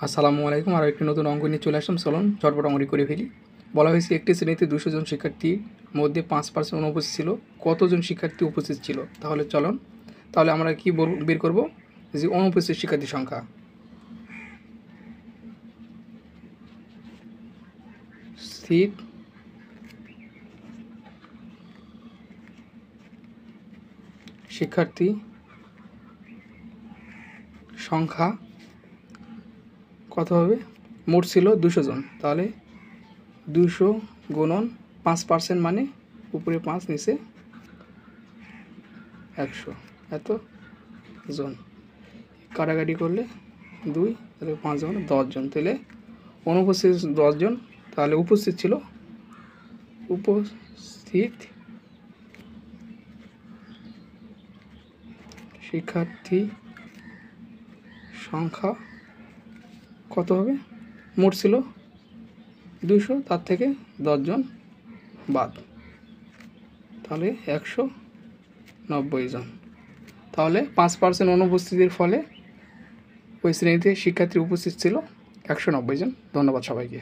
আসসালামু আলাইকুম। আরও একটি নতুন অঙ্ক নিয়ে চলে আসলাম। চলুন ঝটপট অঙ্কটি করে ফেলি। বলা হয়েছে একটি শ্রেণীতে 200 জন শিক্ষার্থীর মধ্যে 5% অনুপস্থিত ছিল। কতজন শিক্ষার্থী উপস্থিত ছিল? তাহলে আমরা কি বের করব? যে অনুপস্থিত শিক্ষার্থীর সংখ্যা। স্থিত শিক্ষার্থী সংখ্যা কত হবে? মোট ছিল 200 জন, তাহলে 200 গুণন 5% মানে উপরে 5 নিচে 100, এত জন। কাটাকাটি করলে 2, তাহলে 5 জন 10 জন, তাহলে অনুপস্থিত 10 জন। তাহলে উপস্থিত ছিল উপস্থিত শিক্ষার্থী সংখ্যা কত হবে? মোট ছিল 200, তার থেকে 10 জন বাদ, তাহলে 190 জন। তাহলে 5% অনুপস্থিতির ফলে ওই শ্রেণীতে শিক্ষার্থী উপস্থিত ছিল 190 জন। ধন্যবাদ সবাইকে।